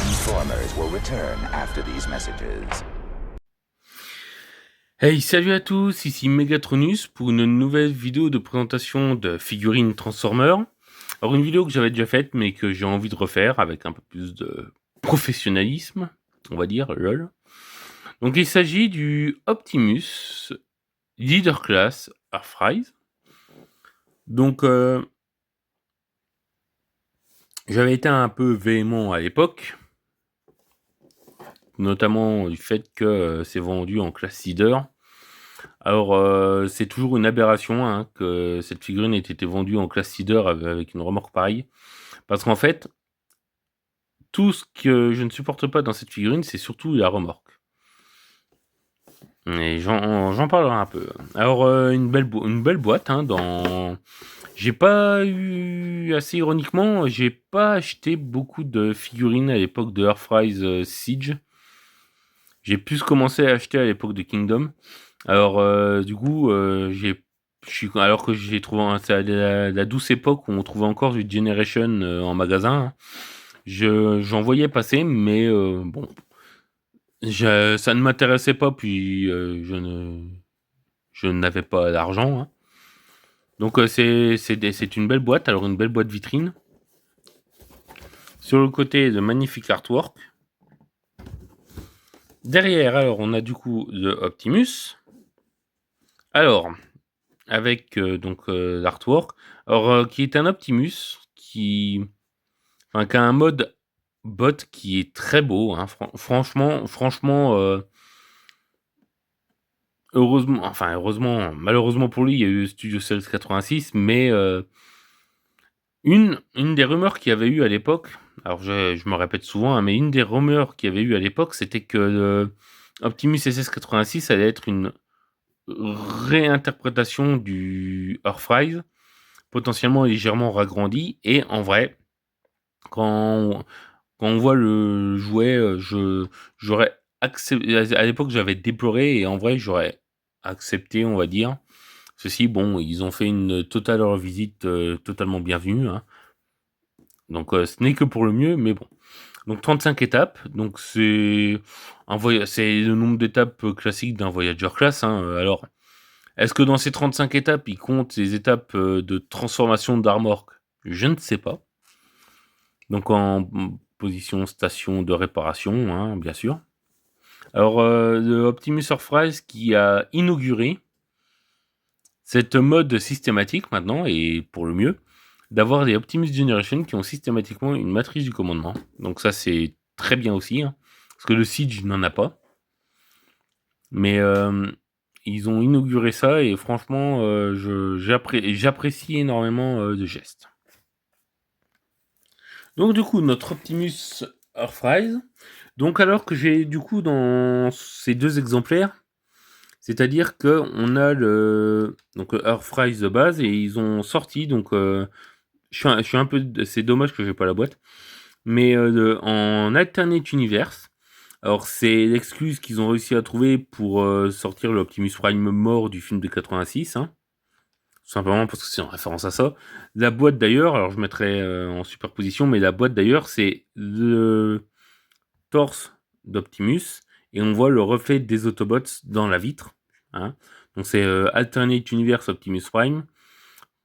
Informers will return after these messages. Hey, salut à tous, ici Megatronus pour une nouvelle vidéo de présentation de figurines Transformers. Alors une vidéo que j'avais déjà faite mais que j'ai envie de refaire avec un peu plus de professionnalisme, on va dire, lol. Donc il s'agit du Optimus Leader Class Earthrise. Donc j'avais été un peu véhément à l'époque, notamment du fait que c'est vendu en classe Leader. Alors, c'est toujours une aberration hein, que cette figurine ait été vendue en classe leader avec une remorque pareille. Parce qu'en fait, tout ce que je ne supporte pas dans cette figurine, c'est surtout la remorque. Et j'en parlerai un peu. Alors, une belle boîte. Hein, j'ai pas eu, assez ironiquement, j'ai pas acheté beaucoup de figurines à l'époque de Earthrise Siege. J'ai plus commencé à acheter à l'époque de Kingdom. Alors, du coup, alors que j'ai trouvé, c'est à la douce époque où on trouvait encore du Generation en magasin. Hein. J'en voyais passer, mais bon, ça ne m'intéressait pas, puis je n'avais pas d'argent. Hein. Donc, c'est une belle boîte, alors une belle boîte vitrine. Sur le côté, de magnifiques artwork. Derrière, alors, on a du coup le Optimus. Alors, avec l'artwork, alors qui est un Optimus qui a un mode bot qui est très beau, hein, franchement, heureusement, malheureusement pour lui, il y a eu Studio Series 86, mais une des rumeurs qu'il y avait eu à l'époque, alors je me répète souvent, hein, mais une des rumeurs qu'il y avait eu à l'époque, c'était que Optimus SS86 allait être une réinterprétation du Earthrise, potentiellement légèrement ragrandi, et en vrai, quand on voit le jouet, j'aurais accepté. À l'époque, j'avais déploré et en vrai, j'aurais accepté, on va dire. Ceci, bon, ils ont fait une totale revisite, totalement bienvenue, hein. Donc, ce n'est que pour le mieux, mais bon. Donc 35 étapes, donc c'est le nombre d'étapes classiques d'un Voyager class, hein. Alors, est-ce que dans ces 35 étapes, il compte les étapes de transformation d'Armork? Je ne sais pas. Donc en position station de réparation, hein, bien sûr. Alors, le Optimus Earthrise qui a inauguré cette mode systématique maintenant, et pour le mieux, d'avoir des Optimus Generation qui ont systématiquement une matrice du commandement. Donc ça, c'est très bien aussi, hein, parce que le Siege n'en a pas. Mais ils ont inauguré ça, et franchement, j'apprécie énormément le geste. Donc du coup, notre Optimus Earthrise. Donc alors que j'ai du coup dans ces deux exemplaires, c'est-à-dire que on a le donc Earthrise de base et ils ont sorti donc je suis un peu c'est dommage que j'ai pas la boîte, mais en Alternate Universe. Alors c'est l'excuse qu'ils ont réussi à trouver pour sortir le Optimus Prime mort du film de 86, hein. Tout simplement parce que c'est en référence à ça. La boîte d'ailleurs, alors je mettrai en superposition, mais la boîte d'ailleurs c'est le torse d'Optimus et on voit le reflet des Autobots dans la vitre. Hein. Donc c'est Alternate Universe Optimus Prime,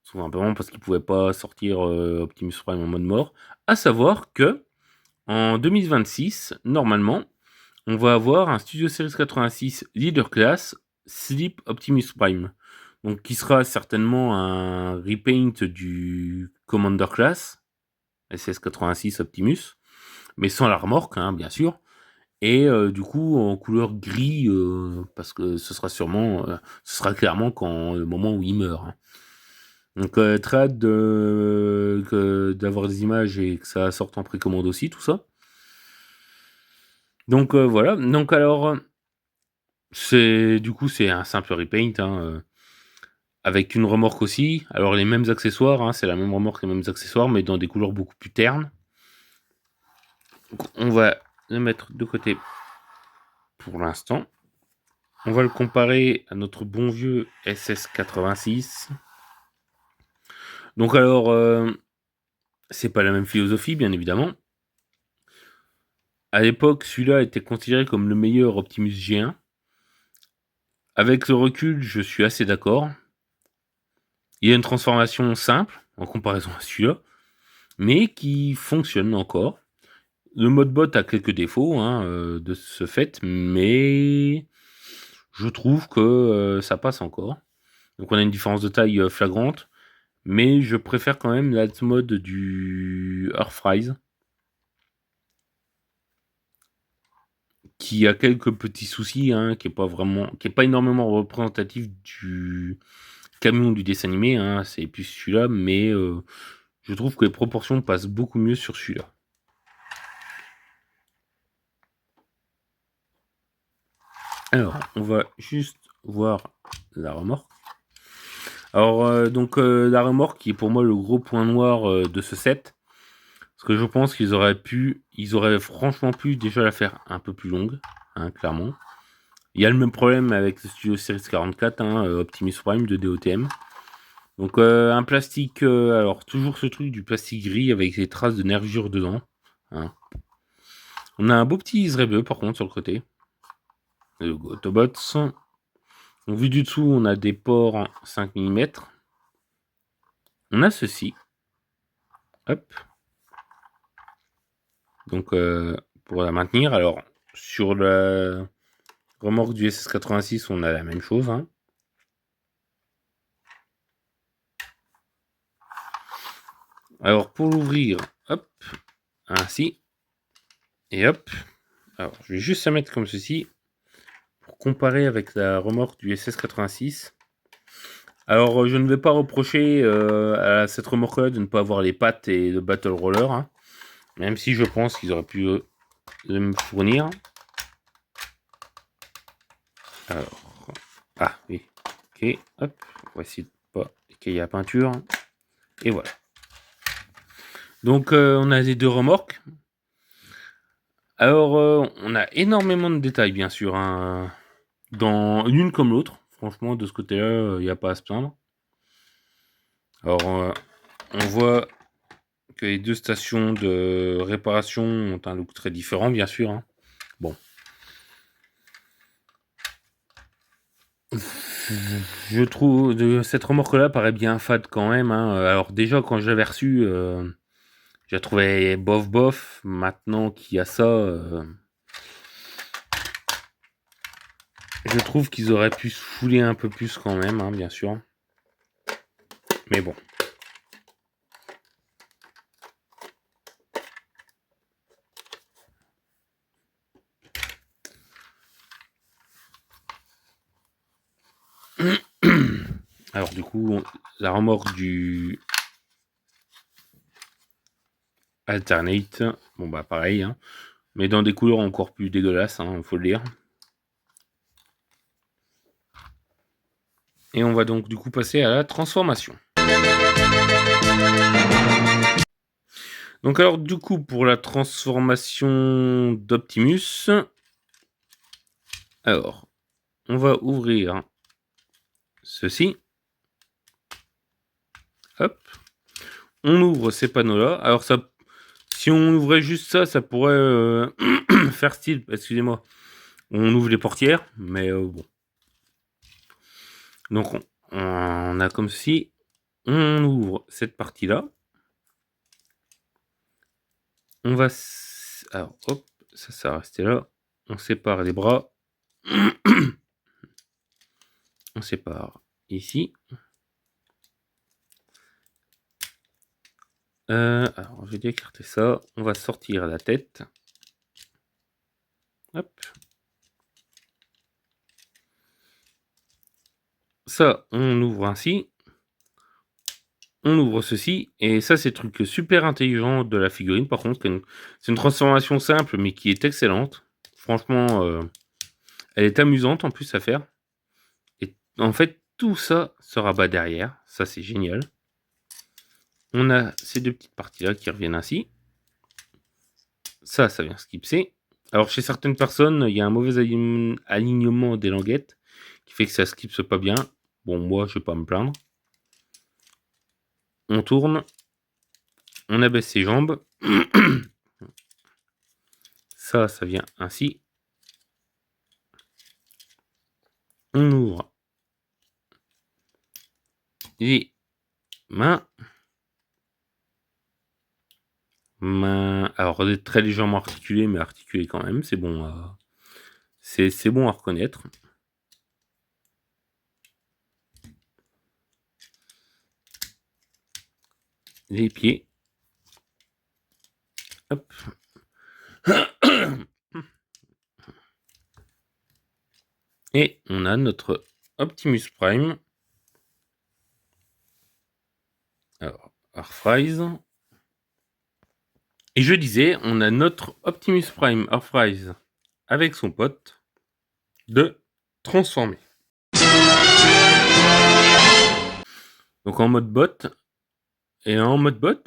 tout simplement parce qu'il ne pouvait pas sortir Optimus Prime en mode mort. À savoir que en 2026, normalement, on va avoir un Studio Series 86 Leader Class Sleep Optimus Prime. Donc qui sera certainement un repaint du Commander Class SS86 Optimus, mais sans la remorque, hein, bien sûr. Et du coup en couleur gris, parce que ce sera clairement quand le moment où il meurt. Hein. Donc très hâte d'avoir des images et que ça sorte en précommande aussi, tout ça. Donc voilà. Donc alors, c'est un simple repaint, hein, avec une remorque aussi. Alors les mêmes accessoires, hein, c'est la même remorque, les mêmes accessoires, mais dans des couleurs beaucoup plus ternes. Donc, on va le mettre de côté pour l'instant. On va le comparer à notre bon vieux SS86. Donc alors, c'est pas la même philosophie, bien évidemment. À l'époque, celui-là était considéré comme le meilleur Optimus G1. Avec le recul, je suis assez d'accord. Il y a une transformation simple en comparaison à celui-là, mais qui fonctionne encore. Le mode bot a quelques défauts de ce fait, mais je trouve que ça passe encore. Donc on a une différence de taille flagrante, mais je préfère quand même la mode du Earthrise, qui a quelques petits soucis, qui est pas énormément représentatif du camion du dessin animé, c'est plus celui-là, mais je trouve que les proportions passent beaucoup mieux sur celui-là. Alors, on va juste voir la remorque. Alors, donc, la remorque qui est pour moi le gros point noir de ce set. Parce que je pense qu'ils auraient franchement pu déjà la faire un peu plus longue, clairement. Il y a le même problème avec le Studio Series 44, Optimus Prime de DOTM. Donc, un plastique, alors toujours ce truc du plastique gris avec des traces de nervure dedans. On a un beau petit Israël bleu par contre sur le côté. Le Autobots. Donc, vu du dessous, on a des ports 5 mm. On a ceci. Hop. Donc, pour la maintenir, alors, sur la remorque du SS86, on a la même chose. Alors, pour l'ouvrir, hop, ainsi. Et hop. Alors, je vais juste la mettre comme ceci, pour comparer avec la remorque du SS86. Alors, je ne vais pas reprocher à cette remorque-là de ne pas avoir les pattes et le battle roller, même si je pense qu'ils auraient pu me fournir. Alors, ah oui, ok, hop, on va essayer de pas qu'il y ait la peinture, et voilà. Donc, on a les deux remorques. Alors, on a énormément de détails, bien sûr, dans l'une comme l'autre. Franchement, de ce côté-là, il n'y a pas à se plaindre. Alors, on voit que les deux stations de réparation ont un look très différent, bien sûr. Bon. Je trouve que cette remorque-là paraît bien fade quand même. Alors déjà, quand je l'avais reçue, je la trouvais bof. Maintenant qu'il y a ça, je trouve qu'ils auraient pu se fouler un peu plus quand même, bien sûr. Mais bon. Alors du coup, la remorque du Alternate, bon bah pareil, mais dans des couleurs encore plus dégueulasses, faut le dire. Et on va donc du coup passer à la transformation. Donc alors du coup pour la transformation d'Optimus, alors on va ouvrir ceci. Hop. On ouvre ces panneaux-là. Alors ça, si on ouvrait juste ça, ça pourrait faire style, excusez-moi. On ouvre les portières, mais bon. Donc on a comme si on ouvre cette partie-là. On va... Alors hop, ça va rester là. On sépare les bras. On sépare ici. Alors, je vais écarter ça. On va sortir la tête. Hop. Ça, on ouvre ainsi. On ouvre ceci. Et ça, c'est le truc super intelligent de la figurine. Par contre, c'est une transformation simple, mais qui est excellente. Franchement, elle est amusante en plus à faire. Et en fait, tout ça se rabat derrière. Ça, c'est génial. On a ces deux petites parties-là qui reviennent ainsi. Ça vient se clipser. Alors, chez certaines personnes, il y a un mauvais alignement des languettes qui fait que ça se clipse pas bien. Bon, moi, je vais pas me plaindre. On tourne. On abaisse ses jambes. ça vient ainsi. On ouvre les mains. Alors très légèrement articulé, mais articulé quand même, c'est bon, c'est bon à reconnaître. Les pieds. Hop. Et on a notre Optimus Prime. Alors, Earthrise. Et je disais, on a notre Optimus Prime Earthrise avec son pote de transformer. Donc en mode bot. Et en mode bot,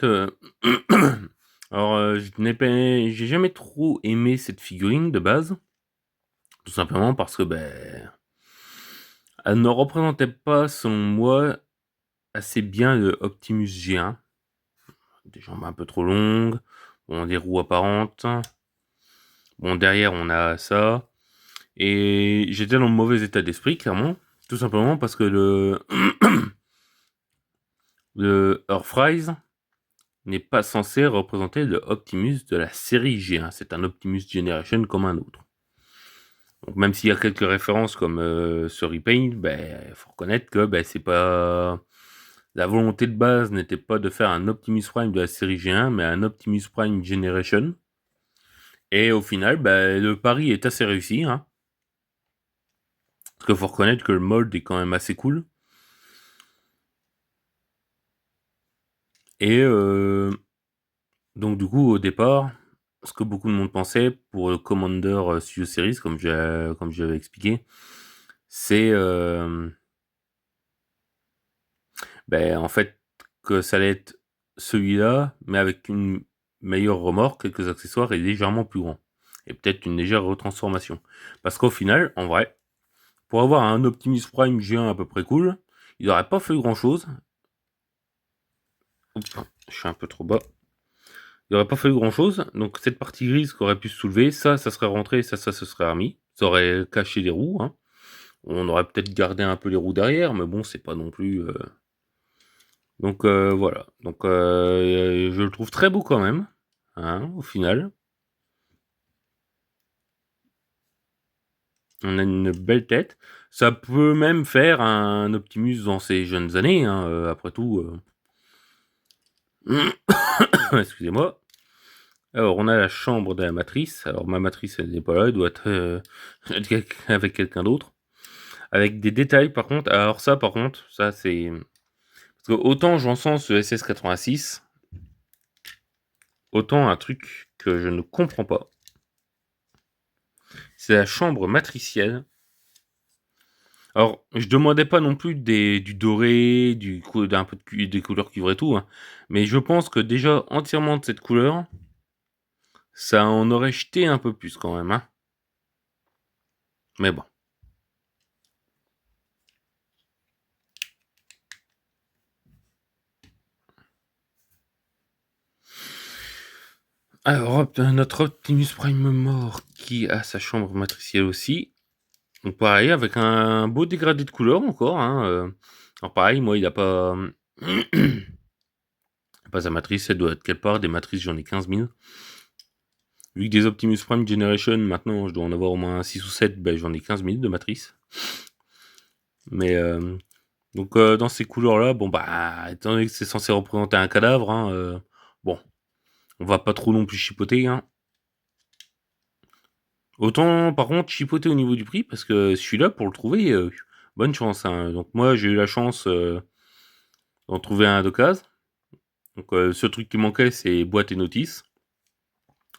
alors j'ai jamais trop aimé cette figurine de base. Tout simplement parce que elle ne représentait pas, selon moi, assez bien le Optimus G1. Des jambes un peu trop longues, bon, des roues apparentes. Bon, derrière, on a ça. Et j'étais dans le mauvais état d'esprit, clairement. Tout simplement parce que le Earthrise n'est pas censé représenter le Optimus de la série G1. C'est un Optimus Generation comme un autre. Donc, même s'il y a quelques références comme ce repaint, faut reconnaître que c'est pas... La volonté de base n'était pas de faire un Optimus Prime de la série G1, mais un Optimus Prime Generation. Et au final, le pari est assez réussi. Hein. Parce qu'il faut reconnaître que le mold est quand même assez cool. Et donc du coup, au départ, ce que beaucoup de monde pensait pour le Commander Studio Series, comme j'avais expliqué, c'est en fait que ça allait être celui-là, mais avec une meilleure remorque, quelques accessoires et légèrement plus grand. Et peut-être une légère retransformation. Parce qu'au final, en vrai, pour avoir un Optimus Prime G1 à peu près cool, il n'aurait pas fait grand-chose. Oups, je suis un peu trop bas. Il n'aurait pas fallu grand-chose. Donc cette partie grise qui aurait pu se soulever, ça serait rentré, ça se serait remis. Ça aurait caché les roues. Hein. On aurait peut-être gardé un peu les roues derrière, mais bon, c'est pas non plus... Donc voilà. Donc je le trouve très beau quand même, hein, au final. On a une belle tête. Ça peut même faire un Optimus dans ses jeunes années, hein, après tout. Excusez-moi. Alors, on a la chambre de la matrice. Alors, ma matrice, elle n'est pas là, elle doit être avec quelqu'un d'autre. Avec des détails, par contre. Alors, ça, par contre, ça, c'est... Parce que autant j'encense le SS86, autant un truc que je ne comprends pas. C'est la chambre matricielle. Alors, je demandais pas non plus du doré, d'un peu des couleurs cuivre et tout, hein. Mais je pense que déjà, entièrement de cette couleur, ça en aurait jeté un peu plus quand même, hein. Mais bon. Alors, notre Optimus Prime mort qui a sa chambre matricielle aussi. Donc pareil, avec un beau dégradé de couleur encore. Hein, alors pareil, moi, il a pas... pas sa matrice, elle doit être quelque part. Des matrices, j'en ai 15 000. Vu que des Optimus Prime Generation, maintenant, je dois en avoir au moins 6 ou 7, j'en ai 15 000 de matrices. Mais... donc dans ces couleurs-là, bon étant donné que c'est censé représenter un cadavre, hein, bon, on va pas trop non plus chipoter, hein. Autant, par contre, chipoter au niveau du prix, parce que celui-là, pour le trouver, bonne chance. Hein. Donc moi, j'ai eu la chance d'en trouver un d'occasion. Donc ce truc qui manquait, c'est boîte et notice.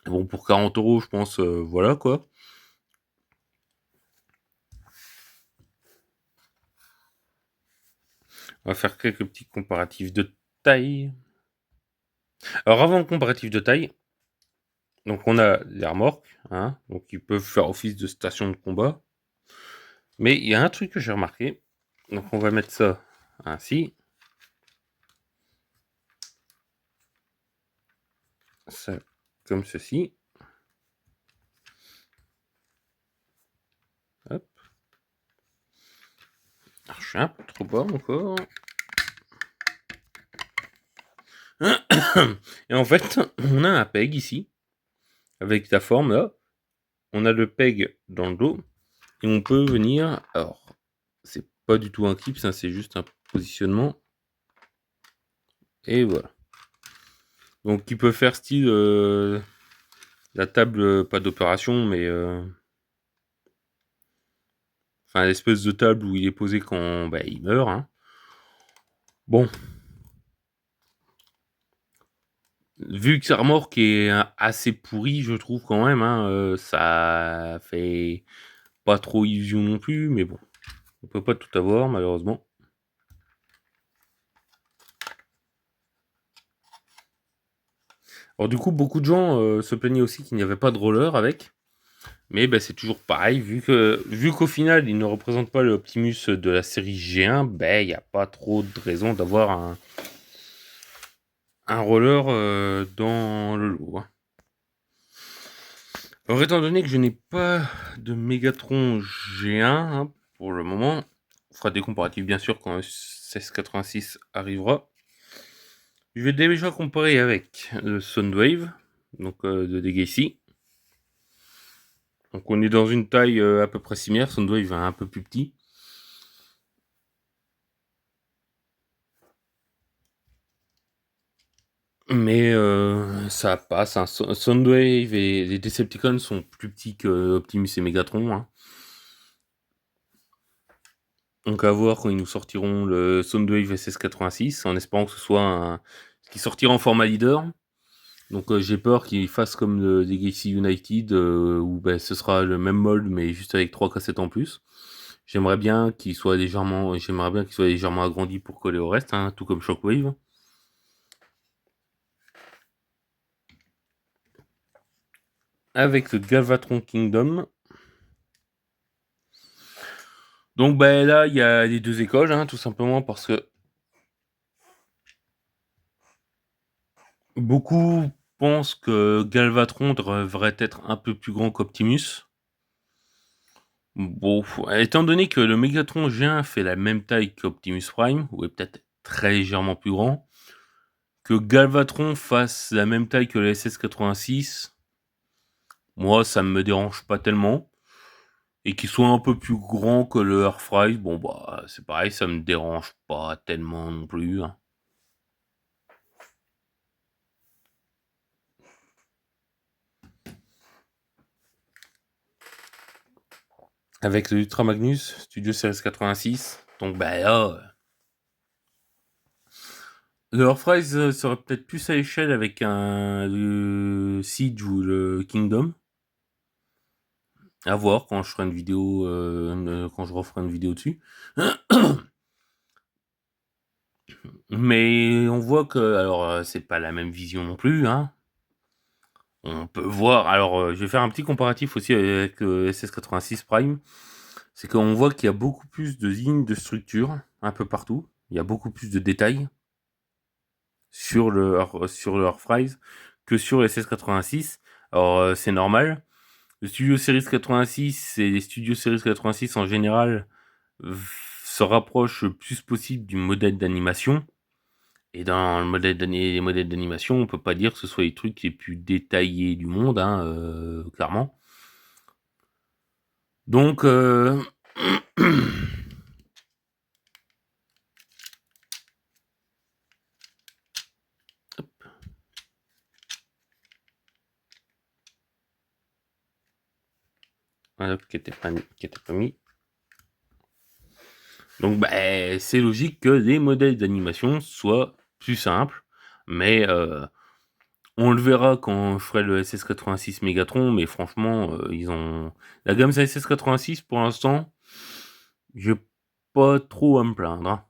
Bon, pour 40 €, je pense, voilà quoi. On va faire quelques petits comparatifs de taille. Alors avant le comparatif de taille, donc on a les remorques, hein, donc ils peuvent faire office de station de combat. Mais il y a un truc que j'ai remarqué. Donc on va mettre ça ainsi. Ça comme ceci. Alors, je suis un peu trop bas encore. Et en fait, on a un peg ici, avec la forme là. On a le peg dans le dos. Et on peut venir... Alors, c'est pas du tout un clip, ça c'est juste un positionnement. Et voilà. Donc, il peut faire style... la table, pas d'opération, mais... Enfin, l'espèce de table où il est posé quand il meurt. Hein. Bon. Vu que sa remorque est assez pourrie, je trouve quand même, hein, ça fait pas trop illusion non plus, mais bon, on peut pas tout avoir malheureusement. Alors du coup, beaucoup de gens se plaignaient aussi qu'il n'y avait pas de roller avec, mais c'est toujours pareil, vu qu'au final il ne représente pas l'Optimus de la série G1, il n'y a pas trop de raison d'avoir un roller dans le lot. Hein. Alors, étant donné que je n'ai pas de Megatron G1 hein, pour le moment, on fera des comparatifs bien sûr quand S86 arrivera. Je vais déjà comparer avec le Soundwave, donc de Legacy. Donc on est dans une taille à peu près similaire, Soundwave est un peu plus petit. Mais ça passe. Hein. Soundwave et les Decepticons sont plus petits que Optimus et Megatron. Hein. Donc à voir quand ils nous sortiront le Soundwave SS86, en espérant que ce soit qui sortira en format leader. Donc j'ai peur qu'ils fassent comme le Legacy United, où ce sera le même molde mais juste avec 3 cassettes en plus. J'aimerais bien qu'il soit légèrement agrandi pour coller au reste, hein, tout comme Shockwave. Avec le Galvatron Kingdom. Donc là, il y a les deux écoles, hein, tout simplement parce que beaucoup pensent que Galvatron devrait être un peu plus grand qu'Optimus. Bon, étant donné que le Megatron G1 fait la même taille qu'Optimus Prime, ou est peut-être très légèrement plus grand, que Galvatron fasse la même taille que le SS86, moi ça me dérange pas tellement. Et qu'il soit un peu plus grand que le Earthrise, bon c'est pareil, ça me dérange pas tellement non plus. Hein. Avec le Ultra Magnus Studio Series 86, donc là... Le Earthrise serait peut-être plus à l'échelle avec le Siege ou le Kingdom. À voir quand je ferai une vidéo, quand je referai une vidéo dessus. Mais on voit que, alors c'est pas la même vision non plus, hein. On peut voir, alors je vais faire un petit comparatif aussi avec SS86 Prime. C'est qu'on voit qu'il y a beaucoup plus de lignes de structure un peu partout. Il y a beaucoup plus de détails sur le Earthrise que sur le SS86. Alors c'est normal. Le Studio Series 86 et les Studio Series 86 en général se rapprochent le plus possible du modèle d'animation. Et dans les modèles d'animation, on peut pas dire que ce soit les trucs les plus détaillés du monde, hein, clairement. Donc, voilà, qui était pas mis. Donc, c'est logique que les modèles d'animation soient plus simples, mais on le verra quand je ferai le SS86 Megatron, mais franchement, ils ont... La gamme SS86, pour l'instant, j'ai pas trop à me plaindre. Hein.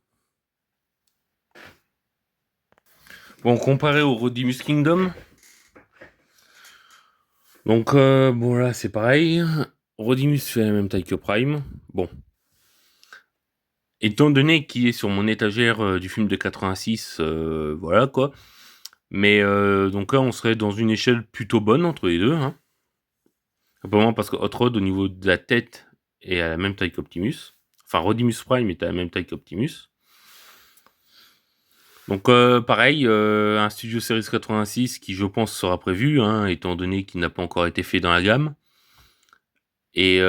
Bon, comparé au Rodimus Kingdom, donc là, c'est pareil. Rodimus fait la même taille que Prime. Bon. Étant donné qu'il est sur mon étagère du film de 86, voilà quoi. Mais donc là, on serait dans une échelle plutôt bonne entre les deux. Hein. Simplement parce que Hot Rod, au niveau de la tête, est à la même taille qu'Optimus. Enfin, Rodimus Prime est à la même taille qu'Optimus. Donc pareil, un Studio Series 86 qui je pense sera prévu, hein, étant donné qu'il n'a pas encore été fait dans la gamme. Et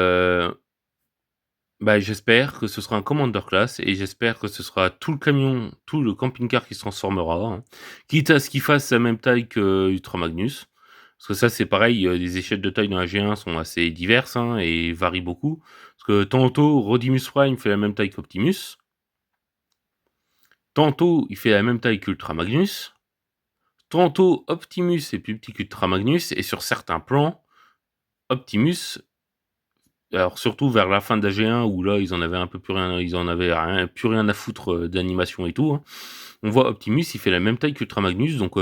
bah, j'espère que ce sera un Commander Class et j'espère que ce sera tout le camion, tout le camping-car qui se transformera, hein. Quitte à ce qu'il fasse la même taille que Ultra Magnus. Parce que ça c'est pareil, les échelles de taille dans la G1 sont assez diverses, hein, et varient beaucoup. Parce que tantôt Rodimus Prime fait la même taille qu'Optimus. Tantôt il fait la même taille qu'Ultra Magnus. Tantôt Optimus est plus petit qu'Ultra Magnus. Et sur certains plans, Optimus, alors surtout vers la fin de la G1 où là ils en avaient un peu plus rien, ils en avaient plus rien à foutre d'animation et tout, hein. On voit Optimus, il fait la même taille qu'Ultra Magnus, donc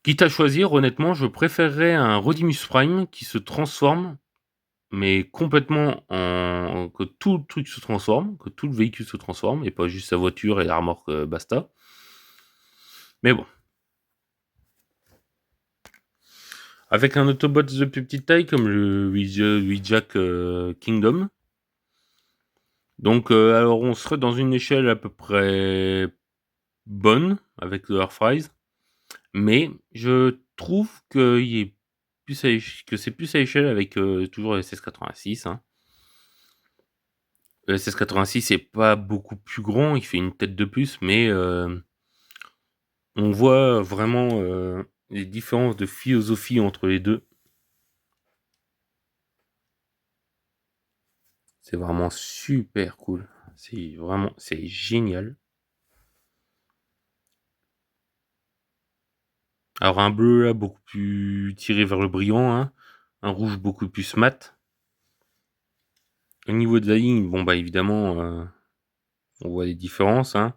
quitte à choisir, honnêtement, je préférerais un Rodimus Prime qui se transforme, mais complètement que tout le truc se transforme, que tout le véhicule se transforme, et pas juste sa voiture et la remorque, basta. Mais bon. Avec un Autobot de plus petite taille comme le Jack Kingdom. Donc alors on serait dans une échelle à peu près bonne avec le Earthrise, mais je trouve que c'est plus à échelle avec toujours le SS86, hein. Le SS86 est pas beaucoup plus grand, il fait une tête de plus, mais on voit vraiment les différences de philosophie entre les deux. C'est vraiment super cool. C'est génial. Alors un bleu là beaucoup plus tiré vers le brillant, hein. Un rouge beaucoup plus mat. Au niveau de la ligne, bon bah évidemment, on voit les différences, hein.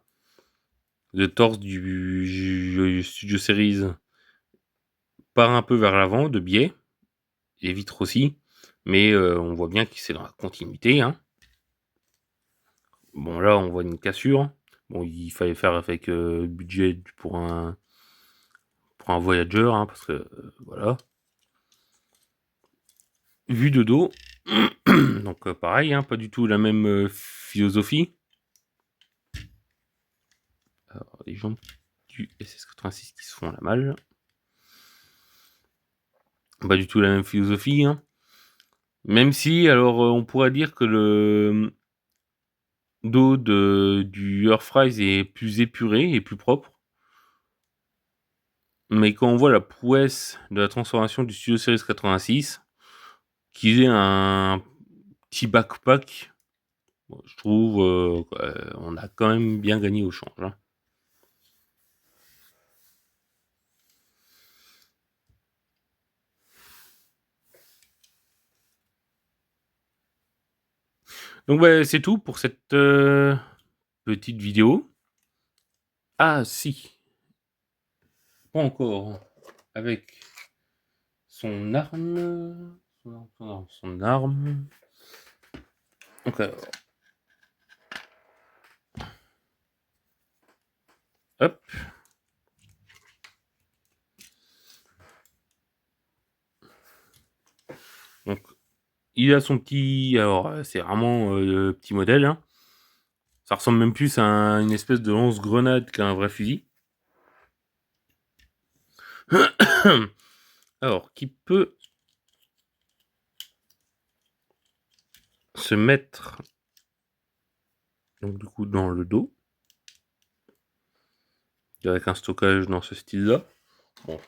Le torse du Studio Series part un peu vers l'avant, de biais, les vitres aussi, mais on voit bien que c'est dans la continuité, hein. Bon là, on voit une cassure. Bon, il fallait faire avec budget pour un Voyager, hein, parce que voilà. Vue de dos, donc pareil, hein, pas du tout la même philosophie. Alors, les jambes du SS86 qui se font la malle. Pas du tout la même philosophie, hein. Même si, alors, on pourrait dire que le dos du Earthrise est plus épuré et plus propre. Mais quand on voit la prouesse de la transformation du Studio Series 86, qui est un petit backpack, bon, je trouve on a quand même bien gagné au change, hein. Donc ouais, c'est tout pour cette petite vidéo. Ah si, pas encore. Avec son arme. Son arme. Donc alors. Hop. Donc il a son petit. Alors c'est vraiment le petit modèle, hein. Ça ressemble même plus à une espèce de lance-grenade qu'à un vrai fusil. Alors, qui peut se mettre donc du coup dans le dos avec un stockage dans ce style-là. Bon,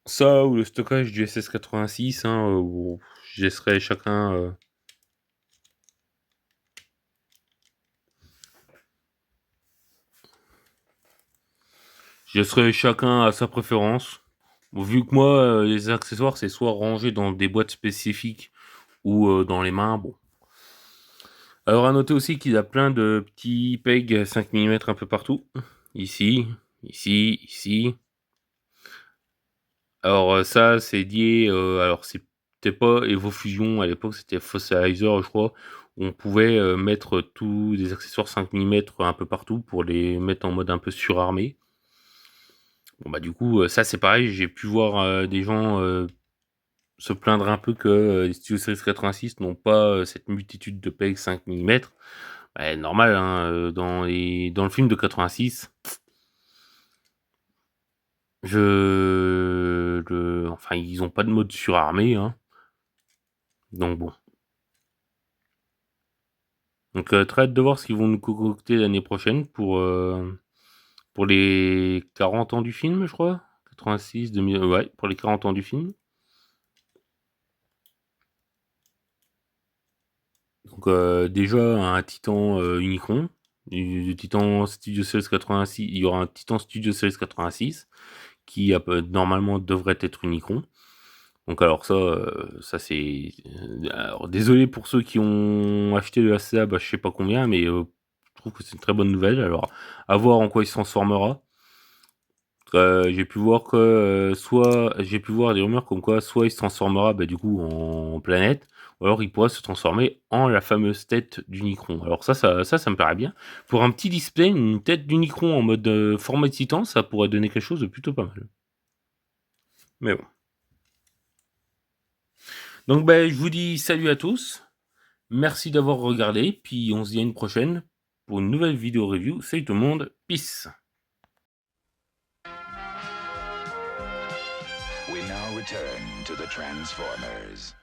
ça ou le stockage du SS86, hein, bon, je laisserai chacun. Je laisserai chacun à sa préférence. Bon, vu que moi, les accessoires, c'est soit rangé dans des boîtes spécifiques ou dans les mains, bon. Alors à noter aussi qu'il a plein de petits pegs 5 mm un peu partout. Ici, ici, ici. Alors ça, c'est lié, alors c'était pas EvoFusion à l'époque, c'était Fossilizer, je crois, où on pouvait mettre tous des accessoires 5 mm un peu partout pour les mettre en mode un peu surarmé. Bon bah du coup, ça c'est pareil, j'ai pu voir des gens se plaindre un peu que les studios Series 86 n'ont pas cette multitude de PEG 5 mm. Bah, normal, hein, dans le film de 86, enfin, ils ont pas de mode surarmé, hein. Donc bon. Donc très hâte de voir ce qu'ils vont nous concocter l'année prochaine pour les 40 ans du film, je crois. 86, 2000, ouais, pour les 40 ans du film. Donc déjà un Titan Unicron, du Titan Studio Series 86, il y aura un Titan Studio Series 86 qui normalement devrait être Unicron. Donc alors ça c'est... alors désolé pour ceux qui ont acheté le ACA, bah, je sais pas combien, mais je trouve que c'est une très bonne nouvelle. Alors à voir en quoi il se transformera. J'ai pu voir que j'ai pu voir des rumeurs comme quoi soit il se transformera bah, du coup en planète, ou alors il pourra se transformer en la fameuse tête d'Unicron. Alors ça me paraît bien. Pour un petit display, une tête d'Unicron en mode format de titan, ça pourrait donner quelque chose de plutôt pas mal. Mais bon. Donc ben, je vous dis salut à tous. Merci d'avoir regardé, puis on se dit à une prochaine pour une nouvelle vidéo review. Salut tout le monde, peace. We now return to the Transformers.